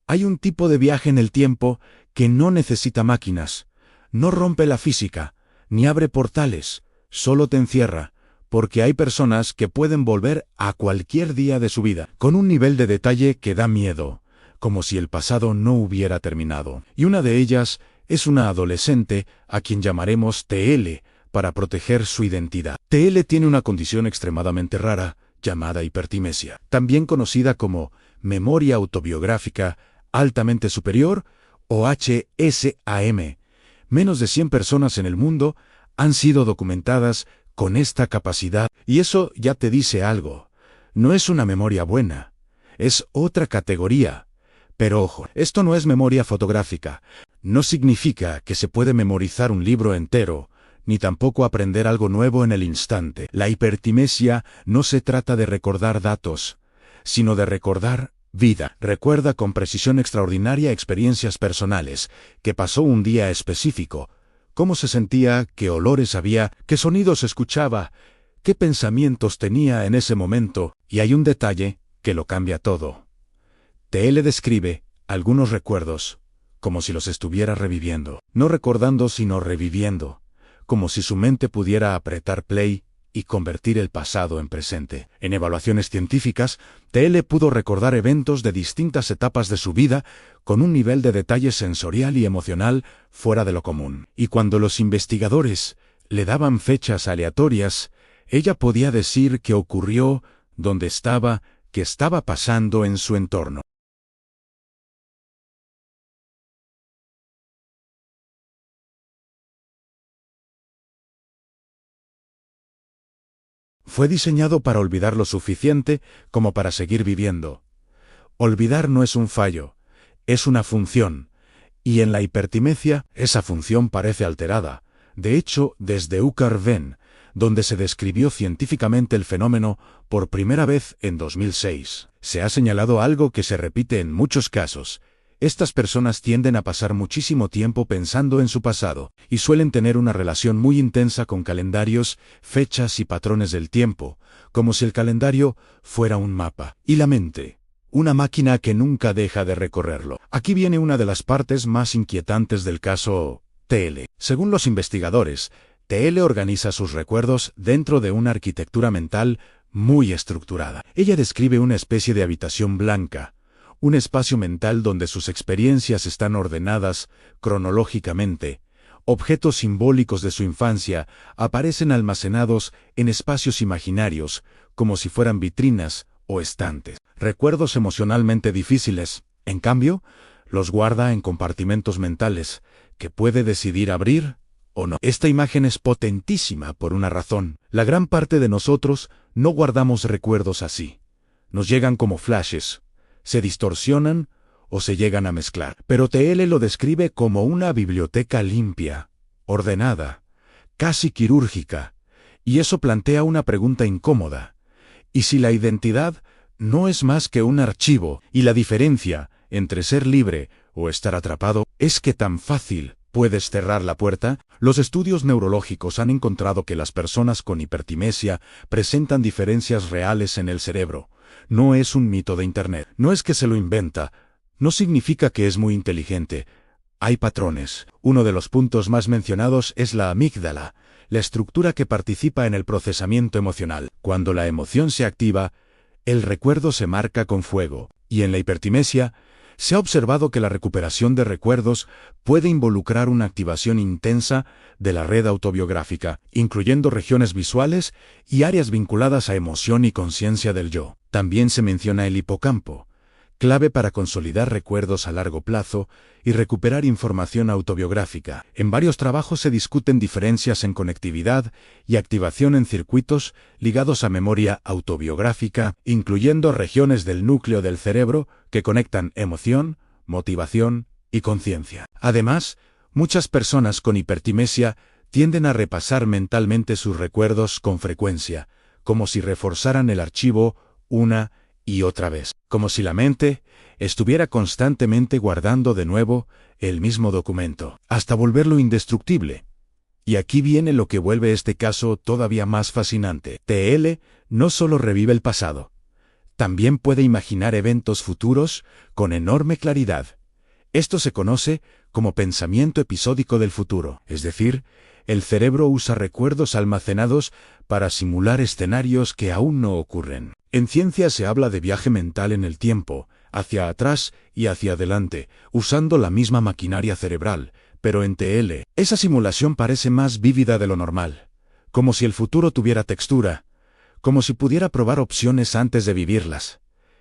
Hay un tipo de viaje en el tiempo que no necesita máquinas, no rompe la física, ni abre portales, solo te encierra, porque hay personas que pueden volver a cualquier día de su vida, con un nivel de detalle que da miedo, como si el pasado no hubiera terminado. Y una de ellas es una adolescente a quien llamaremos TL, para proteger su identidad. TL tiene una condición extremadamente rara, llamada hipertimesia, también conocida como memoria autobiográfica altamente superior o HSAM. Menos de 100 personas en el mundo han sido documentadas con esta capacidad, y eso ya te dice algo. No es una memoria buena, es otra categoría. Pero ojo, esto no es memoria fotográfica. No significa que se puede memorizar un libro entero, ni tampoco aprender algo nuevo en el instante. La hipertimesia no se trata de recordar datos, sino de recordar vida. Recuerda con precisión extraordinaria experiencias personales, que pasó un día específico, cómo se sentía, qué olores había, qué sonidos escuchaba, qué pensamientos tenía en ese momento, y hay un detalle que lo cambia todo. TL describe algunos recuerdos como si los estuviera reviviendo, no recordando sino reviviendo, como si su mente pudiera apretar play y convertir el pasado en presente. En evaluaciones científicas, TL pudo recordar eventos de distintas etapas de su vida con un nivel de detalle sensorial y emocional fuera de lo común. Y cuando los investigadores le daban fechas aleatorias, ella podía decir qué ocurrió, dónde estaba, qué estaba pasando en su entorno. Fue diseñado para olvidar lo suficiente como para seguir viviendo. Olvidar no es un fallo, es una función, y en la hipertimesia esa función parece alterada. De hecho, desde UCAR-Venn, donde se describió científicamente el fenómeno por primera vez en 2006, se ha señalado algo que se repite en muchos casos. Estas personas tienden a pasar muchísimo tiempo pensando en su pasado, y suelen tener una relación muy intensa con calendarios, fechas y patrones del tiempo, como si el calendario fuera un mapa, y la mente, una máquina que nunca deja de recorrerlo. Aquí viene una de las partes más inquietantes del caso TL. Según los investigadores, TL organiza sus recuerdos dentro de una arquitectura mental muy estructurada. Ella describe una especie de habitación blanca, un espacio mental donde sus experiencias están ordenadas cronológicamente. Objetos simbólicos de su infancia aparecen almacenados en espacios imaginarios, como si fueran vitrinas o estantes. Recuerdos emocionalmente difíciles, en cambio, los guarda en compartimentos mentales, que puede decidir abrir o no. Esta imagen es potentísima por una razón. La gran parte de nosotros no guardamos recuerdos así. Nos llegan como flashes, se distorsionan o se llegan a mezclar. Pero TL lo describe como una biblioteca limpia, ordenada, casi quirúrgica, y eso plantea una pregunta incómoda. ¿Y si la identidad no es más que un archivo, y la diferencia entre ser libre o estar atrapado es que tan fácil puedes cerrar la puerta? Los estudios neurológicos han encontrado que las personas con hipertimesia presentan diferencias reales en el cerebro. No es un mito de Internet. No es que se lo inventa. No significa que es muy inteligente. Hay patrones. Uno de los puntos más mencionados es la amígdala, la estructura que participa en el procesamiento emocional. Cuando la emoción se activa, el recuerdo se marca con fuego. Y en la hipertimesia, se ha observado que la recuperación de recuerdos puede involucrar una activación intensa de la red autobiográfica, incluyendo regiones visuales y áreas vinculadas a emoción y conciencia del yo. También se menciona el hipocampo, clave para consolidar recuerdos a largo plazo y recuperar información autobiográfica. En varios trabajos se discuten diferencias en conectividad y activación en circuitos ligados a memoria autobiográfica, incluyendo regiones del núcleo del cerebro que conectan emoción, motivación y conciencia. Además, muchas personas con hipertimesia tienden a repasar mentalmente sus recuerdos con frecuencia, como si reforzaran el archivo una y otra vez, como si la mente estuviera constantemente guardando de nuevo el mismo documento, hasta volverlo indestructible. Y aquí viene lo que vuelve este caso todavía más fascinante. TL no solo revive el pasado, También puede imaginar eventos futuros con enorme claridad. Esto se conoce como pensamiento episódico del futuro, es decir, el cerebro usa recuerdos almacenados para simular escenarios que aún no ocurren. En ciencia se habla de viaje mental en el tiempo, hacia atrás y hacia adelante, usando la misma maquinaria cerebral, pero en TL. Esa simulación parece más vívida de lo normal, como si el futuro tuviera textura, como si pudiera probar opciones antes de vivirlas.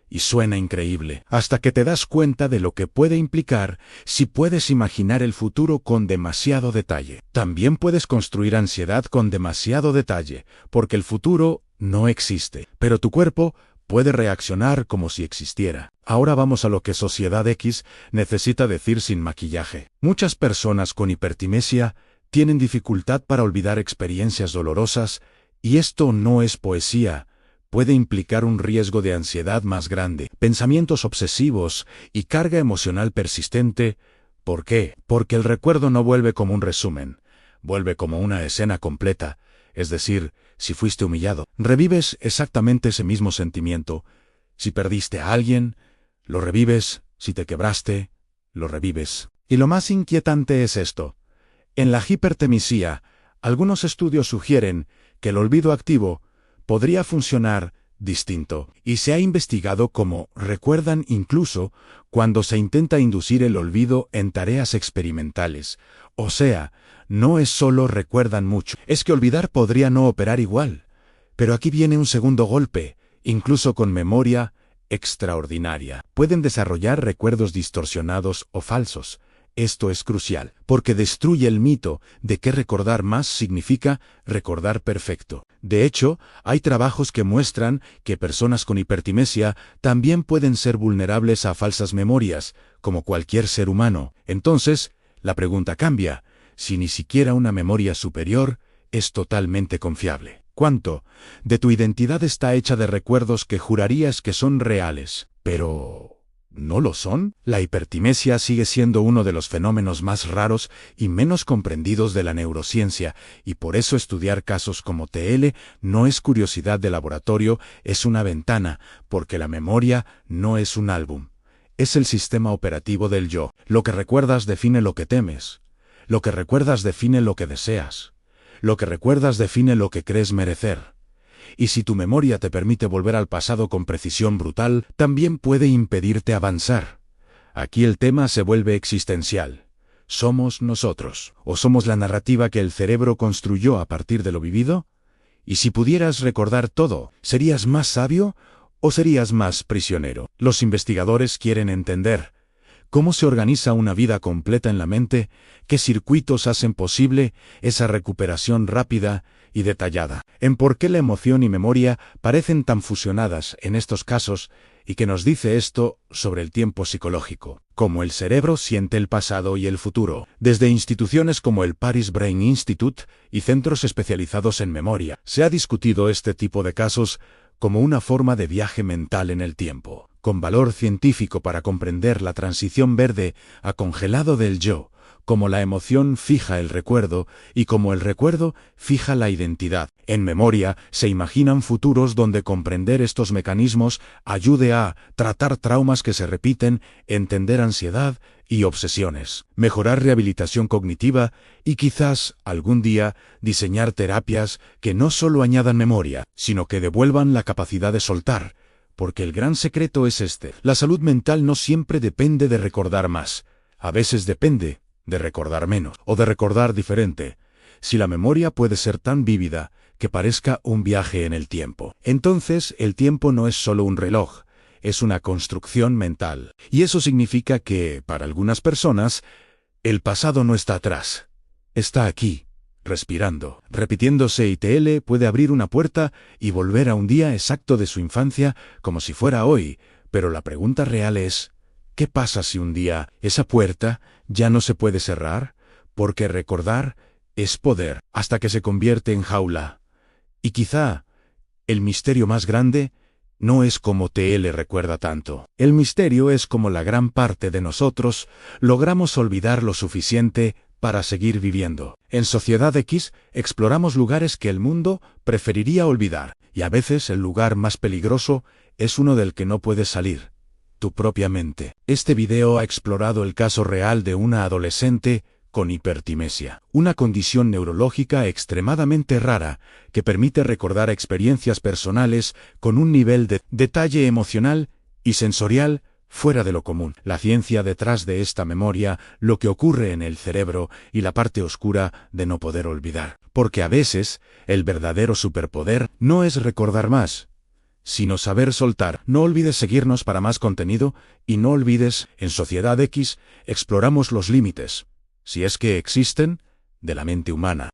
Y suena increíble, hasta que te das cuenta de lo que puede implicar si puedes imaginar el futuro con demasiado detalle. También puedes construir ansiedad con demasiado detalle, porque el futuro no existe, pero tu cuerpo puede reaccionar como si existiera. Ahora vamos a lo que Sociedad X necesita decir sin maquillaje. Muchas personas con hipertimesia tienen dificultad para olvidar experiencias dolorosas, y esto no es poesía. Puede implicar un riesgo de ansiedad más grande, pensamientos obsesivos y carga emocional persistente. ¿Por qué? Porque el recuerdo no vuelve como un resumen, vuelve como una escena completa. Es decir, si fuiste humillado, revives exactamente ese mismo sentimiento. Si perdiste a alguien, lo revives. Si te quebraste, lo revives. Y lo más inquietante es esto. En la hipertemisia, algunos estudios sugieren que el olvido activo podría funcionar distinto, y se ha investigado cómo recuerdan incluso cuando se intenta inducir el olvido en tareas experimentales. O sea, no es solo recuerdan mucho, es que olvidar podría no operar igual. Pero aquí viene un segundo golpe, incluso con memoria extraordinaria. Pueden desarrollar recuerdos distorsionados o falsos. Esto es crucial, porque destruye el mito de que recordar más significa recordar perfecto. De hecho, hay trabajos que muestran que personas con hipertimesia también pueden ser vulnerables a falsas memorias, como cualquier ser humano. Entonces, la pregunta cambia. Si ni siquiera una memoria superior es totalmente confiable, ¿cuánto de tu identidad está hecha de recuerdos que jurarías que son reales, pero ¿no lo son? La hipertimesia sigue siendo uno de los fenómenos más raros y menos comprendidos de la neurociencia, y por eso estudiar casos como TL no es curiosidad de laboratorio, es una ventana, porque la memoria no es un álbum. Es el sistema operativo del yo. Lo que recuerdas define lo que temes. Lo que recuerdas define lo que deseas. Lo que recuerdas define lo que crees merecer. Y si tu memoria te permite volver al pasado con precisión brutal, también puede impedirte avanzar. Aquí el tema se vuelve existencial. ¿Somos nosotros? ¿O somos la narrativa que el cerebro construyó a partir de lo vivido? Y si pudieras recordar todo, ¿serías más sabio o serías más prisionero? Los investigadores quieren entender cómo se organiza una vida completa en la mente, qué circuitos hacen posible esa recuperación rápida y detallada, en por qué la emoción y memoria parecen tan fusionadas en estos casos y qué nos dice esto sobre el tiempo psicológico, cómo el cerebro siente el pasado y el futuro. Desde instituciones como el Paris Brain Institute y centros especializados en memoria, se ha discutido este tipo de casos como una forma de viaje mental en el tiempo, con valor científico para comprender la transición verde a congelado del yo, como la emoción fija el recuerdo y como el recuerdo fija la identidad. En memoria se imaginan futuros donde comprender estos mecanismos ayude a tratar traumas que se repiten, entender ansiedad y obsesiones, mejorar rehabilitación cognitiva y quizás, algún día, diseñar terapias que no solo añadan memoria, sino que devuelvan la capacidad de soltar. Porque el gran secreto es este: la salud mental no siempre depende de recordar más, a veces depende de recordar menos, o de recordar diferente. Si la memoria puede ser tan vívida que parezca un viaje en el tiempo, entonces el tiempo no es solo un reloj, es una construcción mental. Y eso significa que, para algunas personas, el pasado no está atrás, está aquí, respirando, repitiéndose, y TL puede abrir una puerta y volver a un día exacto de su infancia como si fuera hoy, pero la pregunta real es, ¿qué pasa si un día esa puerta ya no se puede cerrar? Porque recordar es poder, hasta que se convierte en jaula. Y quizá el misterio más grande no es como TL recuerda tanto. El misterio es como la gran parte de nosotros logramos olvidar lo suficiente para seguir viviendo. En Sociedad X exploramos lugares que el mundo preferiría olvidar, y a veces el lugar más peligroso es uno del que no puedes salir: tu propia mente. Este video ha explorado el caso real de una adolescente con hipertimesia, una condición neurológica extremadamente rara que permite recordar experiencias personales con un nivel de detalle emocional y sensorial fuera de lo común. La ciencia detrás de esta memoria, lo que ocurre en el cerebro y la parte oscura de no poder olvidar. Porque a veces, el verdadero superpoder no es recordar más, sino saber soltar. No olvides seguirnos para más contenido y no olvides, en Sociedad X, exploramos los límites, si es que existen, de la mente humana.